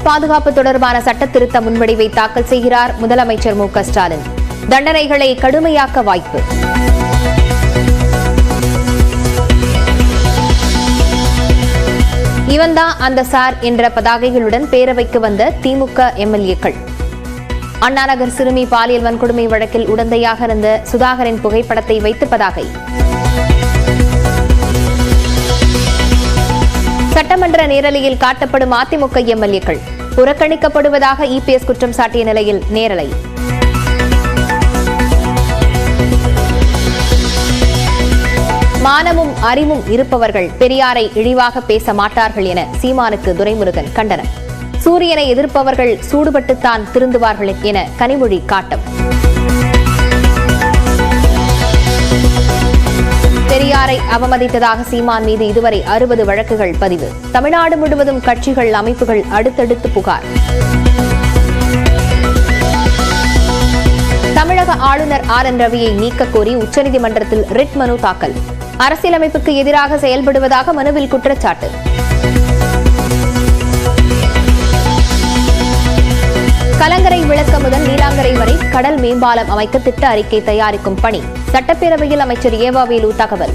பாதுகாப்பு தொடர்பான சட்ட திருத்த முன்வடிவை தாக்கல் செய்கிறார் முதலமைச்சர் மு.க. ஸ்டாலின். தண்டனைகளை கடுமையாக்க வாய்ப்பு. இவன்தான் அந்த சார் என்ற பதாகைகளுடன் பேரவைக்கு வந்த திமுக எம்எல்ஏக்கள். அண்ணாநகர் சிறுமி பாலியல் வன்கொடுமை வழக்கில் உடந்தையாக இருந்த சுதாகரின் புகைப்படத்தை வைத்து பதாகை. சட்டமன்ற நேரலையில் காட்டப்படும் அதிமுக எம்எல்ஏக்கள் புறக்கணிக்கப்படுவதாக இபிஎஸ் குற்றம் சாட்டிய நிலையில் நேரலை. மானமும் அறிவும் இருப்பவர்கள் பெரியாரை இழிவாக பேச மாட்டார்கள் என சீமானுக்கு துரைமுருகன் கண்டனம். சூரியனை எதிர்ப்பவர்கள் சூடுபட்டுத்தான் திருந்துவார்கள் என கனிமொழி காட்டம். பெரியாரை அவமதித்ததாக சீமான் மீது இதுவரை 60 வழக்குகள் பதிவு. தமிழ்நாடு முழுவதும் கட்சிகள் அமைப்புகள் அடுத்தடுத்து புகார். தமிழக ஆளுநர் ஆர்.என். ரவியை நீக்க கோரி உச்சநீதிமன்றத்தில் ரிட் மனு தாக்கல். அரசியலமைப்புக்கு எதிராக செயல்படுவதாக மனுவில் குற்றச்சாட்டு. கலங்கரை விளக்கம் முதல் நீலாங்கரை வரை கடல் மேம்பாலம் அமைக்க திட்ட அறிக்கை தயாரிக்கும் பணி. சட்டப்பேரவையில் அமைச்சர் ஏவாவேலு தகவல்.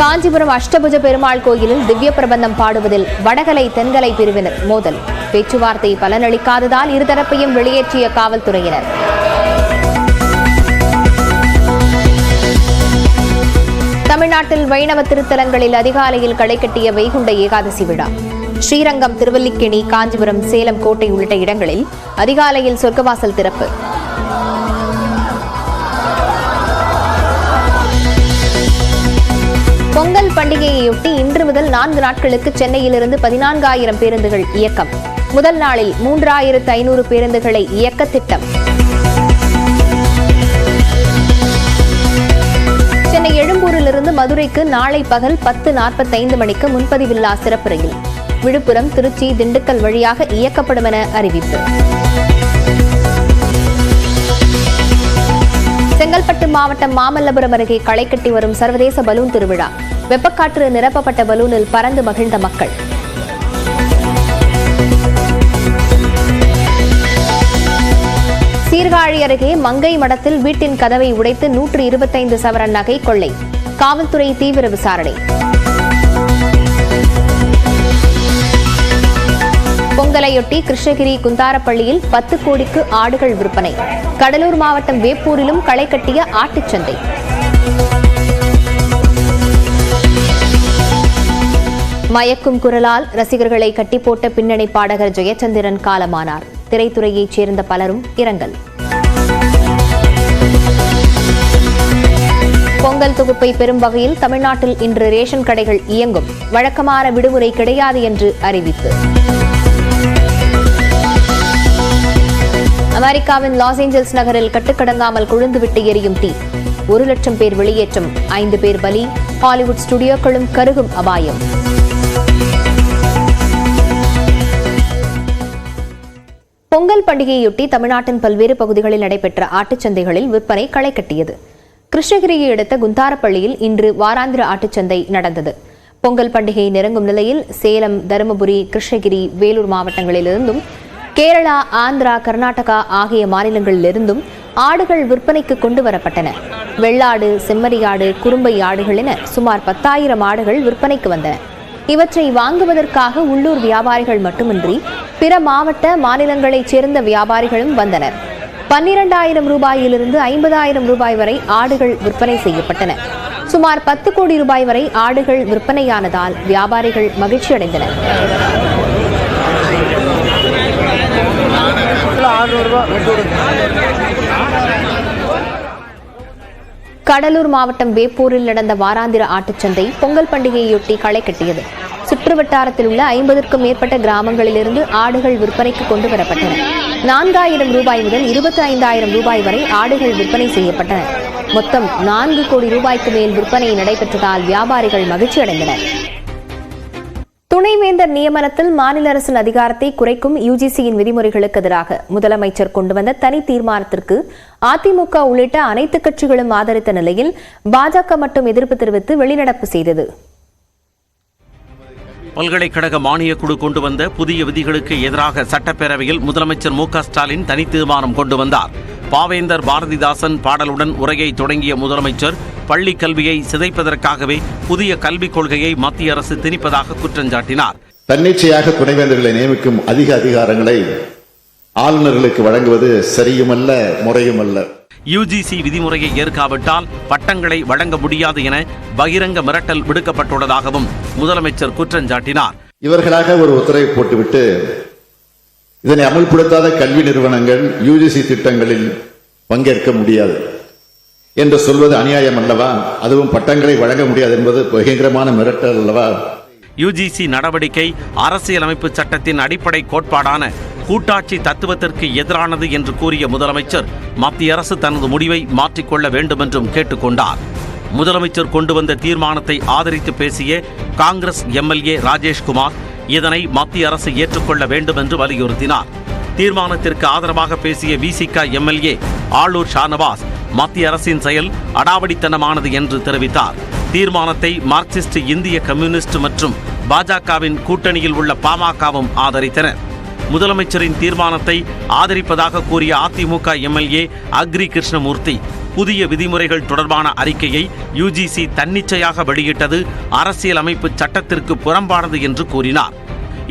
காஞ்சிபுரம் அஷ்டபுஜ பெருமாள் கோயிலில் திவ்ய பிரபந்தம் பாடுவதில் வடகலை தென்கலை பிரிவினர் மோதல். பேச்சுவார்த்தை பலனளிக்காததால் இருதரப்பையும் வெளியேற்றிய காவல்துறையினர். தமிழ்நாட்டில் வைணவ திருத்தலங்களில் அதிகாலையில் களை கட்டிய வைகுண்ட ஏகாதசி விழா. ஸ்ரீரங்கம், திருவல்லிக்கேணி, காஞ்சிபுரம், சேலம், கோட்டை உள்ளிட்ட இடங்களில் அதிகாலையில் சொர்க்கவாசல் திறப்பு. பொங்கல் பண்டிகையையொட்டி இன்று முதல் 4 நாட்களுக்கு சென்னையிலிருந்து 14,000 பேருந்துகள் இயக்கம். முதல் நாளில் 3,500 பேருந்துகளை இயக்க திட்டம். சென்னை எழும்பூரிலிருந்து மதுரைக்கு நாளை பகல் 10:45 மணிக்கு முன்பதிவில்லா சிறப்பு ரயில். விழுப்புரம், திருச்சி, திண்டுக்கல் வழியாக இயக்கப்படும் என அறிவிப்பு. செங்கல்பட்டு மாவட்டம் மாமல்லபுரம் அருகே களை கட்டி வரும் சர்வதேச பலூன் திருவிழா. வெப்பக்காற்று நிரப்பப்பட்ட பலூனில் பறந்து மகிழ்ந்த மக்கள். சீர்காழி அருகே மங்கை மடத்தில் வீட்டின் கதவை உடைத்து 125 சவரன் நகை கொள்ளை. காவல்துறை தீவிர விசாரணை. பொங்கலையொட்டி கிருஷ்ணகிரி குந்தாரப்பள்ளியில் 10 கோடிக்கு ஆடுகள் விற்பனை. கடலூர் மாவட்டம் வேப்பூரிலும் களை கட்டிய ஆட்டுச்சந்தை. மயக்கும் குரலால் ரசிகர்களை கட்டிப்போட்ட பின்னணி பாடகர் ஜெயச்சந்திரன் காலமானார். திரைத்துறையைச் சேர்ந்த பலரும் இரங்கல். பொங்கல் தொகுப்பை பெறும் வகையில் தமிழ்நாட்டில் இன்று ரேஷன் கடைகள் இயங்கும். வழக்கமான விடுமுறை கிடையாது என்று அறிவிப்பு. அமெரிக்காவின் லாஸ் ஏஞ்சல்ஸ் நகரில் கட்டுக்கடங்காமல் கொழுந்துவிட்டு எரியும் தீ. 1 லட்சம் பேர் வெளியேற்றம், 5 பேர் பலி. ஹாலிவுட் ஸ்டுடியோக்களும் கருகும் அபாயம். பொங்கல் பண்டிகையொட்டி தமிழ்நாட்டின் பல்வேறு பகுதிகளில் நடைபெற்ற ஆட்டுச்சந்தைகளில் விற்பனை களை கட்டியது. கிருஷ்ணகிரியை அடுத்த குந்தாரப்பள்ளியில் இன்று வாராந்திர ஆட்டுச்சந்தை நடந்தது. பொங்கல் பண்டிகை நெருங்கும் நிலையில் சேலம், தருமபுரி, கிருஷ்ணகிரி, வேலூர் மாவட்டங்களிலிருந்தும் கேரளா, ஆந்திரா, கர்நாடகா ஆகிய மாநிலங்களிலிருந்தும் ஆடுகள் விற்பனைக்கு கொண்டு வரப்பட்டன. வெள்ளாடு, செம்மறியாடு, குறும்பை ஆடுகள் என சுமார் 10,000 ஆடுகள் விற்பனைக்கு வந்தன. இவற்றை வாங்குவதற்காக உள்ளூர் வியாபாரிகள் மட்டுமின்றி பிற மாவட்ட, மாநிலங்களைச் சேர்ந்த வியாபாரிகளும் வந்தனர். 12,000 ரூபாயிலிருந்து 50,000 ரூபாய் வரை ஆடுகள் விற்பனை செய்யப்பட்டன. சுமார் 10 கோடி ரூபாய் வரை ஆடுகள் விற்பனையானதால் வியாபாரிகள் மகிழ்ச்சி அடைந்தனர். கடலூர் மாவட்டம் வேப்பூரில் நடந்த வாராந்திர ஆட்டுச்சந்தை பொங்கல் பண்டிகையொட்டி களை கட்டியது. சுற்றுவட்டாரத்தில் உள்ள 50க்கும் மேற்பட்ட கிராமங்களிலிருந்து ஆடுகள் விற்பனைக்கு கொண்டு வரப்பட்டன. 4,000 ரூபாய் முதல் 25,000 ரூபாய் வரை ஆடுகள் விற்பனை செய்யப்பட்டன. மொத்தம் 4 கோடி ரூபாய்க்கு மேல் விற்பனை நடைபெற்றதால் வியாபாரிகள் மகிழ்ச்சி அடைந்தனர். துணைவேந்தர் நியமனத்தில் மாநில அரசின் அதிகாரத்தை குறைக்கும் யுஜிசியின் விதிமுறைகளுக்கு எதிராக முதலமைச்சர் கொண்டு வந்த தனி தீர்மானத்திற்கு அதிமுக உள்ளிட்ட அனைத்து கட்சிகளும் ஆதரித்த நிலையில் பாஜக மட்டும் எதிர்ப்பு தெரிவித்து வெளிநடப்பு செய்தது. பல்கலைக்கழக மானியக் குழு கொண்டு வந்த புதிய விதிகளுக்கு எதிராக சட்டப்பேரவையில் முதலமைச்சர் மு.க. ஸ்டாலின் தனி தீர்மானம் கொண்டு வந்தார். பாவேந்தர் பாரதிதாசன் பாடலுடன் உரையை தொடங்கிய முதலமைச்சர் பள்ளி கல்வியை சிதைப்பதற்காகவே புதிய கல்விக் கொள்கையை மத்திய அரசு திணிப்பதாக குற்றஞ்சாட்டினார். தன்னிச்சையாக துணைவேந்தர்களை நியமிக்கும் அதிக அதிகாரங்களை ஆளுநர்களுக்கு வழங்குவது சரியுமல்ல, முறையுமல்ல. யுஜிசி விதிமுறையை ஏற்காவிட்டால் பட்டங்களை வழங்க முடியாது என பகிரங்க மிரட்டல் விடுக்கப்பட்டுள்ளதாகவும் முதலமைச்சர் குற்றஞ்சாட்டினார். இவர்களாக ஒரு உத்தரவை போட்டுவிட்டு இதனை அமல்படுத்தாத கல்வி நிறுவனங்கள் யுஜிசி திட்டங்களில் பங்கேற்க முடியாது என்று சொல்வது அநியாயம் அல்லவா? அதுவும் பட்டங்களை வழங்க முடியாது என்பது பயங்கரமான மிரட்டல் அல்லவா? யுஜிசி நடவடிக்கை அரசியலமைப்பு சட்டத்தின் அடிப்படை கோட்பாடான கூட்டாட்சி தத்துவத்திற்கு எதிரானது என்று கூறிய முதலமைச்சர் மத்திய அரசு தனது முடிவை மாற்றிக்கொள்ள வேண்டும் என்றும் கேட்டுக்கொண்டார். முதலமைச்சர் கொண்டு வந்த தீர்மானத்தை ஆதரித்து பேசிய காங்கிரஸ் எம்எல்ஏ ராஜேஷ்குமார் இதனை மத்திய அரசு ஏற்றுக்கொள்ள வேண்டும் என்று வலியுறுத்தினார். தீர்மானத்திற்கு ஆதரவாக பேசிய விசிக எம்எல்ஏ ஆளூர் ஷானவாஸ் மத்திய அரசின் செயல் அடாவடித்தனமானது என்று தெரிவித்தார். தீர்மானத்தை மார்க்சிஸ்ட் இந்திய கம்யூனிஸ்ட் மற்றும் பாஜகவின் கூட்டணியில் உள்ள பாமகவும் ஆதரித்தனர். முதலமைச்சரின் தீர்மானத்தை ஆதரிப்பதாக கூறிய அதிமுக எம்எல்ஏ அக்ரி கிருஷ்ணமூர்த்தி புதிய விதிமுறைகள் தொடர்பான அறிக்கையை யுஜிசி தன்னிச்சையாக வெளியிட்டது அரசியலமைப்பு சட்டத்திற்கு புறம்பானது என்று கூறினார்.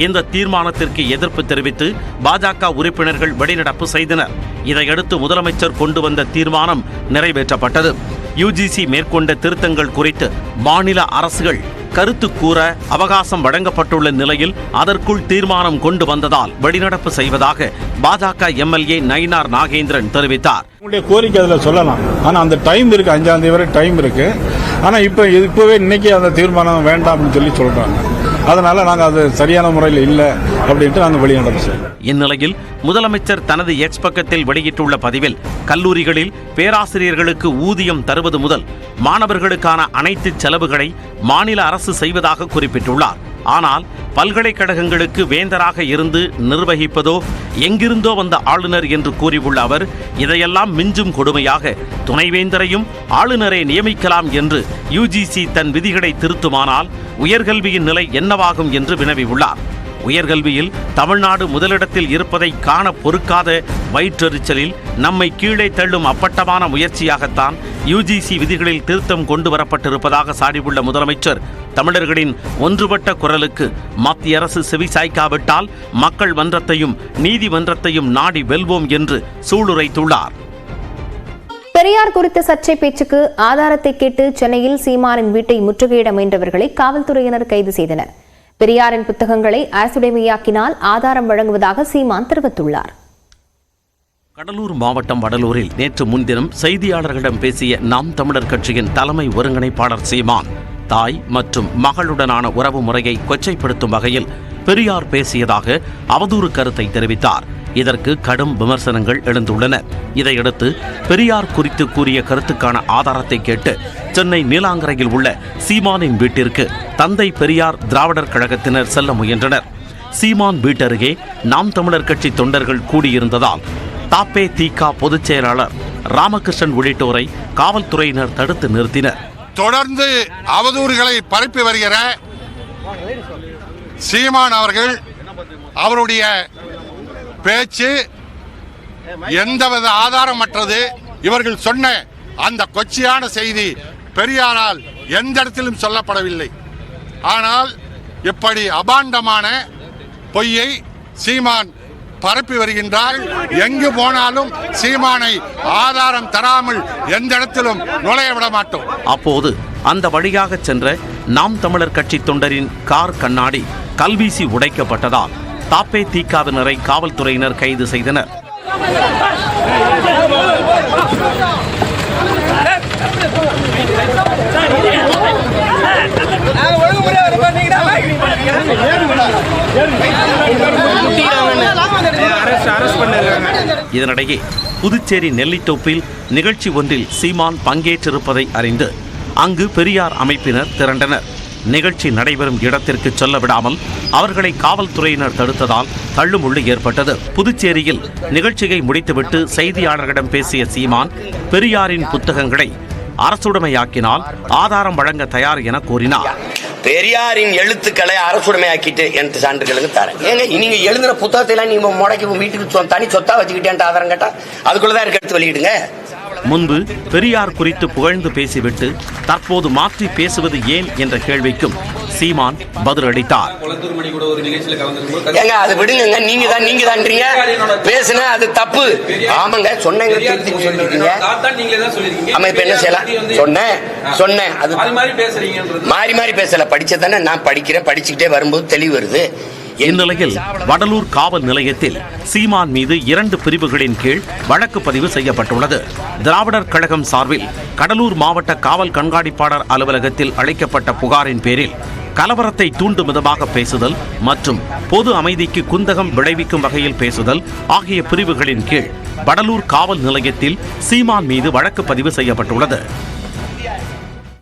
இந்த தீர்மானத்திற்கு எதிர்ப்பு தெரிவித்து பாஜக உறுப்பினர்கள் வெளிநடப்பு செய்தனர். இதையடுத்து முதலமைச்சர் கொண்டு வந்த தீர்மானம் நிறைவேற்றப்பட்டது. யுஜிசி மேற்கொண்ட திருத்தங்கள் குறித்து மாநில அரசுகள் கருத்து கூற அவகாசம் வழங்கப்பட்டுள்ள நிலையில் அதற்குள் தீர்மானம் கொண்டு வந்ததால் வெளிநடப்பு செய்வதாக பாஜக எம்எல்ஏ நயினார் நாகேந்திரன் தெரிவித்தார். உங்களுடைய கோரிக்கை அதில் சொல்லலாம், ஆனால் அந்த டைம் இருக்கு, 5ஆம் தேதி வரை டைம் இருக்கு. ஆனால் இப்பவே இன்னைக்கு அந்த தீர்மானம் வேண்டாம்னு சொல்லி சொல்றாங்க. அதனால நாங்கள் அது சரியான முறையில் இல்லை அப்படின்ட்டு நாங்கள் வெளிநடப்பு செய்வோம். இந்நிலையில் முதலமைச்சர் தனது எக்ஸ் பக்கத்தில் வெளியிட்டுள்ள பதிவில் கல்லூரிகளில் பேராசிரியர்களுக்கு ஊதியம் தருவது முதல் மாணவர்களுக்கான அனைத்து செலவுகளை மாநில அரசு செய்வதாக குறிப்பிட்டுள்ளார். ஆனால் பல்கலைக்கழகங்களுக்கு வேந்தராக இருந்து நிர்வகிப்பதோ எங்கிருந்தோ வந்த ஆளுநர் என்று கூறியுள்ள அவர் இதையெல்லாம் மிஞ்சும் கொடுமையாக துணைவேந்தரையும் ஆளுநரை நியமிக்கலாம் என்று யுஜிசி தன் விதிகளை திருத்துமானால் உயர்கல்வியின் நிலை என்னவாகும் என்று வினவியுள்ளார். உயர்கல்வியில் தமிழ்நாடு முதலிடத்தில் இருப்பதை காண பொறுக்காத வயிற்றெரிச்சலில் நம்மை கீழே தள்ளும் அப்பட்டமான முயற்சியாகத்தான் யுஜிசி விதிகளில் திருத்தம் கொண்டு வரப்பட்டிருப்பதாக சாடியுள்ள முதலமைச்சர் தமிழர்களின் ஒன்றுபட்ட குரலுக்கு மத்திய அரசு செவிசாய்க்காவிட்டால் மக்கள் மன்றத்தையும் நீதிமன்றத்தையும் நாடி வெல்வோம் என்று சூளுரைத்துள்ளார். பெரியார் குறித்த சர்ச்சை பேச்சுக்கு ஆதாரத்தை கேட்டு சென்னையில் சீமானின் வீட்டை முற்றுகையிட முயன்றவர்களை காவல்துறையினர் கைது செய்தனர். பெரியாரின் புத்தகங்களை அரசுடைமையாக்கினால் ஆதாரம் வழங்குவதாக சீமான் தெரிவித்துள்ளார். கடலூர் மாவட்டம் வடலூரில் நேற்று முன்தினம் செய்தியாளர்களிடம் பேசிய நாம் தமிழர் கட்சியின் தலைமை ஒருங்கிணைப்பாளர் சீமான் தாய் மற்றும் மகளுடனான உறவு முறையை கொச்சைப்படுத்தும் வகையில் பெரியார் பேசியதாக அவதூறு கருத்தை தெரிவித்தார். இதற்கு கடும் விமர்சனங்கள் எழுந்துள்ளன. இதையடுத்து பெரியார் குறித்து கூறிய கருத்துக்கான ஆதாரத்தை கேட்டு சென்னை நீலாங்கரையில் உள்ள சீமானின் வீட்டிற்கு தந்தை பெரியார் திராவிடர் கழகத்தினர் செல்ல முயன்றனர். சீமான் வீட்டருகே நாம் தமிழர் கட்சி தொண்டர்கள் கூடியிருந்ததால் தபேதிக பொதுச் செயலாளர் ராமகிருஷ்ணன் உள்ளிட்டோரை காவல்துறையினர் தடுத்து நிறுத்தினர். தொடர்ந்து அவதூறுகளை பரப்பி வருகிற சீமான் அவர்கள் அவருடைய பேச்சு எந்தவித ஆதாரமற்றது. இவர்கள் சொன்ன அந்த கொச்சையான செய்தி பெரியாரால் எந்த இடத்திலும் சொல்லப்படவில்லை. ஆனால் இப்படி அபாண்டமான பொய்யை சீமான் பரப்பி வருகின்றார். எங்கு போனாலும் சீமானை ஆதாரம் தராமல் எந்த இடத்திலும் நுழைய விட மாட்டோம். அப்போது அந்த வழியாக சென்ற நாம் தமிழர் கட்சி தொண்டரின் கார் கண்ணாடி கல்வீசி உடைக்கப்பட்டதால் தபேதிகவினரை காவல்துறையினர் கைது செய்தனர். இதனிடையே புதுச்சேரி நெல்லித்தோப்பில் நிகழ்ச்சி ஒன்றில் சீமான் பங்கேற்றிருப்பதை அறிந்து அங்கு பெரியார் அமைப்பினர் திரண்டனர். நிகழ்ச்சி நடைபெறும் இடத்திற்கு செல்ல விடாமல் அவர்களை காவல்துறையினர் தடுத்ததால் தள்ளுமுள்ளு ஏற்பட்டது. புதுச்சேரியில் நிகழ்ச்சியை முடித்துவிட்டு செய்தியாளர்களிடம் பேசிய சீமான் பெரியாரின் புத்தகங்களை அரசுடைமையாக்கினால் ஆதாரம் வழங்க தயார் என கூறினார். பெரியாரின் எழுத்துக்களை அரசுடைமையாக்கிட்டு என்று சான்றுகளுக்கு தரேன். ஏங்க நீங்க எழுதுன புத்தகத்தை எல்லாம் நீங்க முடக்கி வீட்டுக்கு தனி சொத்தா வச்சுக்கிட்டேன் ஆதாரம் கேட்டா அதுக்குள்ளதான் இருக்க எடுத்து வெளியிடுங்க. முன்பு பெரியார் குறித்து புகழ்ந்து பேசிவிட்டு தற்போது மாற்றி பேசுவது ஏன் என்ற கேள்விக்கும் சீமான் பதிலளித்தார். ஏங்க அது விடுங்க, நீங்க தான்றீங்க பேசுன அது தப்பு. ஆமாங்க சொன்னீங்க, ஆமா இப்ப என்ன செய்யலாம் சொன்னேன் அது மாறி பேசல. படிச்சதானே நான் படிக்கிறேன், படிச்சுக்கிட்டே வரும்போது தெளிவு வருது. இந்நிலையில் வடலூர் காவல் நிலையத்தில் சீமான் மீது 2 பிரிவுகளின் கீழ் வழக்கு பதிவு செய்யப்பட்டுள்ளது. திராவிடர் கழகம் சார்பில் கடலூர் மாவட்ட காவல் கண்காணிப்பாளர் அலுவலகத்தில் அளிக்கப்பட்ட புகாரின் பேரில் கலவரத்தை தூண்டும் விதமாக பேசுதல் மற்றும் பொது அமைதிக்கு குந்தகம் விளைவிக்கும் வகையில் பேசுதல் ஆகிய பிரிவுகளின் கீழ் வடலூர் காவல் நிலையத்தில் சீமான் மீது வழக்கு பதிவு செய்யப்பட்டுள்ளது.